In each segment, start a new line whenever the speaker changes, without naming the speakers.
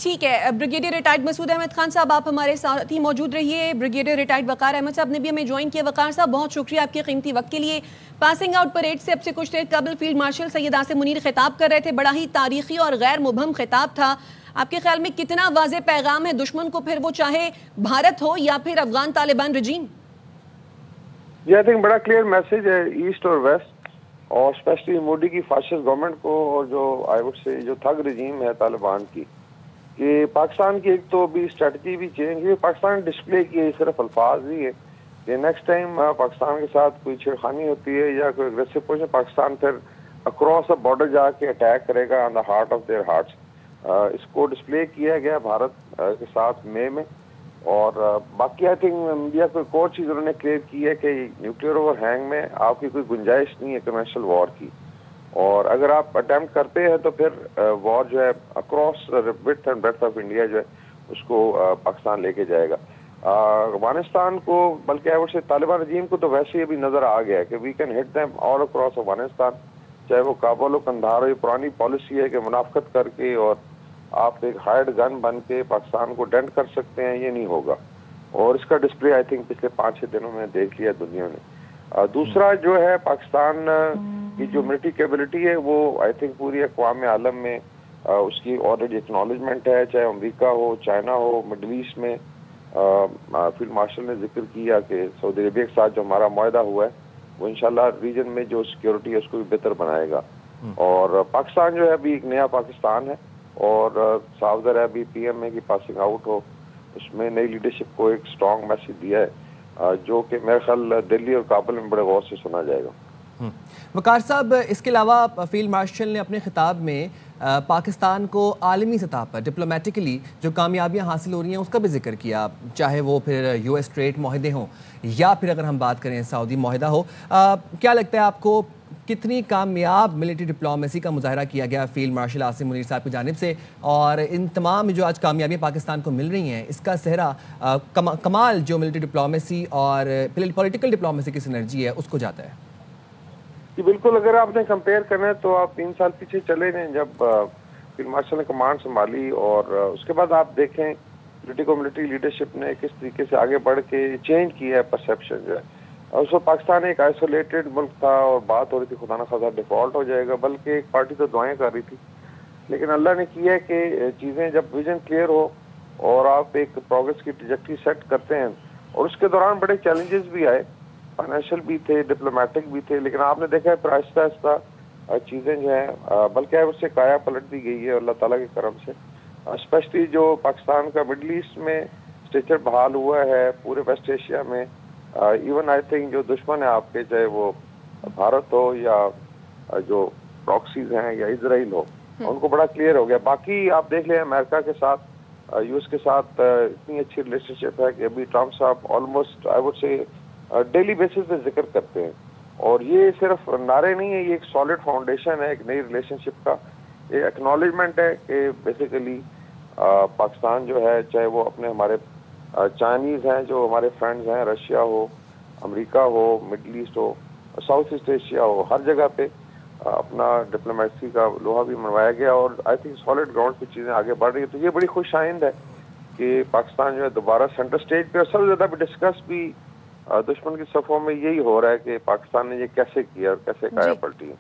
ٹھیک ہے، brigadier retired مسعود احمد خان صاحب آپ ہمارے ساتھ ہی موجود رہیے. بریگیڈیئر ریٹائرڈ وقار احمد صاحب نے بھی ہمیں جوائن کیا. وقار صاحب بہت شکریہ آپ کے قیمتی وقت کے لیے. پاسنگ آؤٹ پریڈ سے اب سے کچھ دیر قبل فیلڈ مارشل سید عاصم منیر خطاب کر رہے تھے. بڑا ہی تاریخی اور غیر مبہم خطاب تھا. آپ کے خیال میں کتنا واضح پیغام ہے دشمن کو، پھر وہ چاہے بھارت ہو یا پھر افغان طالبان رجیم؟
یہ آئی تھنک بڑا کلیئر میسج ہے ایسٹ اور ویسٹ، اور اسپیشلی مودی کی فاشسٹ گورنمنٹ کو، اور جو آئی وڈ سے جو تھگ رجیم ہے طالبان کی، کہ پاکستان کی ایک تو بھی اسٹریٹجی بھی چینج ہوئی. پاکستان ڈسپلے کی صرف الفاظ ہی ہے کہ نیکسٹ ٹائم پاکستان کے ساتھ کوئی چھیڑخانی ہوتی ہے یا کوئی اگریسو پوزیشن، پاکستان پھر اکراس دا بارڈر جا کے اٹیک کرے گا on the heart of their hearts. اس کو ڈسپلے کیا گیا بھارت کے ساتھ مئی میں. اور باقی آئی تھنک انڈیا کو ایک اور چیز انہوں نے کلیئر کی ہے کہ نیوکلیئر اوور ہینگ میں آپ کی کوئی گنجائش نہیں ہے کنونشنل وار کی، اور اگر آپ اٹیمپٹ کرتے ہیں تو پھر وار جو ہے across width and breadth of India جو ہے اس کو پاکستان لے کے جائے گا. افغانستان کو، بلکہ آئی وڈ سے طالبان رجیم کو تو ویسے ہی ابھی نظر آ گیا ہے کہ we can hit them all across Afghanistan, چاہے وہ کابل ہو کندھار ہو. یہ پرانی پالیسی ہے کہ منافقت کر کے اور آپ ایک ہائرڈ گن بن کے پاکستان کو ڈنٹ کر سکتے ہیں، یہ نہیں ہوگا. اور اس کا ڈسپلے آئی تھنک پچھلے 5-6 دنوں میں دیکھ لیا دنیا نے. دوسرا جو ہے پاکستان کی جو ملٹری کیپبلٹی ہے وہ آئی تھنک پوری اقوام عالم میں اس کی آلریڈی ایکنالجمنٹ ہے، چاہے امریکہ ہو، چائنا ہو. مڈل ایسٹ میں فیلڈ مارشل نے ذکر کیا کہ سعودی عربیہ کے ساتھ جو ہمارا معاہدہ ہوا ہے وہ انشاءاللہ ریجن میں جو سیکیورٹی ہے اس کو بھی بہتر بنائے گا. اور پاکستان جو ہے ابھی ایک نیا پاکستان ہے، اور صاف ظاہر ہے ابھی پی ایم اے کی پاسنگ آؤٹ ہو، اس میں نئی لیڈرشپ کو ایک سٹرونگ میسج دیا ہے جو کہ میرے خیال دلی اور کابل میں بڑے غور سے سنا جائے گا.
وقار صاحب، اس کے علاوہ فیلڈ مارشل نے اپنے خطاب میں پاکستان کو عالمی سطح پر ڈپلومیٹکلی جو کامیابیاں حاصل ہو رہی ہیں اس کا بھی ذکر کیا، چاہے وہ پھر یو ایس ٹریڈ معاہدے ہوں یا پھر اگر ہم بات کریں سعودی معاہدہ ہو. کیا لگتا ہے آپ کو کتنی کامیاب ملٹری ڈپلومیسی کا مظاہرہ کیا گیا فیلڈ مارشل عاصم منیر صاحب کی جانب سے، اور ان تمام جو آج کامیابیاں پاکستان کو مل رہی ہیں اس کا صحرا کمال جو ملٹری ڈپلومیسی اور پولیٹیکل ڈپلومیسی کی سینرجی ہے اس کو جاتا ہے؟
جی بالکل، اگر آپ نے کمپیئر کرنا ہے تو آپ 3 سال پیچھے چلے گئے جب فیلڈ مارشل نے کمانڈ سنبھالی، اور اس کے بعد آپ دیکھیں پولیٹیکل ملٹری لیڈرشپ نے کس طریقے سے آگے بڑھ کے چینج کیا ہے پرسیپشن جو ہے. اس وقت پاکستان ایک آئسولیٹڈ ملک تھا اور بات ہو رہی تھی خدا نخواستہ ڈیفالٹ ہو جائے گا، بلکہ ایک پارٹی تو دعائیں کر رہی تھی. لیکن اللہ نے کیا ہے کہ چیزیں جب ویژن کلیئر ہو اور آپ ایک پروگرس کی ٹریجیکٹری سیٹ کرتے ہیں، اور اس کے دوران بڑے چیلنجز بھی آئے، فائنینشیل بھی تھے، ڈپلومیٹک بھی تھے، لیکن آپ نے دیکھا ہے پھر آہستہ آہستہ چیزیں جو ہیں بلکہ اس سے کایا پلٹ دی گئی ہے اللہ تعالیٰ کے کرم سے. اسپیشلی جو پاکستان کا مڈل ایسٹ میں اسٹیچر بحال ہوا ہے، پورے ویسٹ ایشیا میں، ایون آئی تھنک جو دشمن ہے آپ کے، چاہے وہ بھارت ہو یا جو پراکسیز ہیں یا اسرائیل ہو، ان کو بڑا کلیئر ہو گیا. باقی آپ دیکھ لیں امریکہ کے ساتھ، یو ایس کے ساتھ اتنی اچھی ریلیشن شپ ہے کہ ابھی ٹرمپ صاحب almost I would say daily basis پہ ذکر کرتے ہیں. اور یہ صرف نعرے نہیں ہے، یہ ایک سالڈ فاؤنڈیشن ہے ایک نئی ریلیشن شپ کا. یہ ایکنالجمنٹ ہے کہ بیسیکلی پاکستان جو ہے، چاہے وہ اپنے ہمارے چائنیز ہیں جو ہمارے فرینڈز ہیں، رشیا ہو، امریکہ ہو، مڈل ایسٹ ہو، ساؤتھ ایسٹ ایشیا ہو، ہر جگہ پہ اپنا ڈپلومیسی کا لوہا بھی منوایا گیا، اور آئی تھنک سالڈ گراؤنڈ پہ چیزیں آگے بڑھ رہی ہیں. تو یہ بڑی خوش آئند ہے کہ پاکستان جو ہے دوبارہ سینٹر اسٹیج پہ، اور سب سے زیادہ بھی ڈسکس بھی دشمن کی صفوں میں یہی ہو رہا ہے کہ پاکستان نے یہ کیسے کیا اور کیسے کایا پلٹی.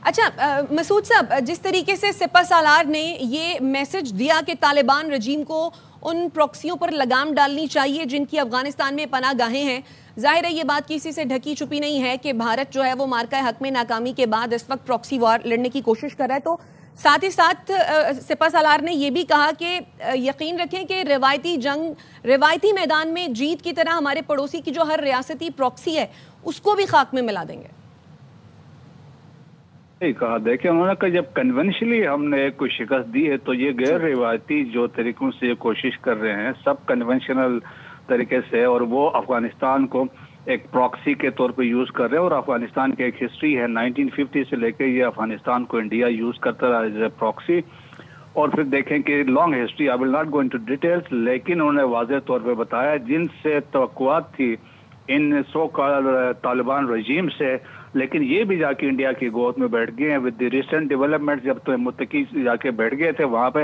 اچھا مسعود صاحب، جس طریقے سے سپہ سالار نے یہ میسج دیا کہ طالبان رجیم کو ان پروکسیوں پر لگام ڈالنی چاہیے جن کی افغانستان میں پناہ گاہیں ہیں، ظاہر ہے یہ بات کسی سے ڈھکی چھپی نہیں ہے کہ بھارت جو ہے وہ مارکہ حق میں ناکامی کے بعد اس وقت پروکسی وار لڑنے کی کوشش کر رہا ہے. تو ساتھ ہی ساتھ سپہ سالار نے یہ بھی کہا کہ یقین رکھیں کہ روایتی میدان میں جیت کی طرح ہمارے پڑوسی کی جو ہر ریاستی پروکسی ہے اس کو بھی خاک میں ملا دیں گے.
کہا دیکھیں انہوں نے کہا جب کنونشنلی ہم نے کوئی شکست دی ہے تو یہ غیر روایتی جو طریقوں سے کوشش کر رہے ہیں سب کنونشنل طریقے سے، اور وہ افغانستان کو ایک پراکسی کے طور پہ یوز کر رہے ہیں. اور افغانستان کی ایک ہسٹری ہے 1950 سے لے کے یہ افغانستان کو انڈیا یوز کرتا رہا ایز اے پراکسی. اور پھر دیکھیں کہ long history, I will not go into details, لیکن انہوں نے واضح طور پہ بتایا جن سے توقعات تھی ان سو کال طالبان رجیم سے، لیکن یہ بھی جا کے انڈیا کی گود میں بیٹھ گئے ہیں ود دی ریسنٹ ڈیولپمنٹ. جب تو متقی جا کے بیٹھ گئے تھے وہاں پہ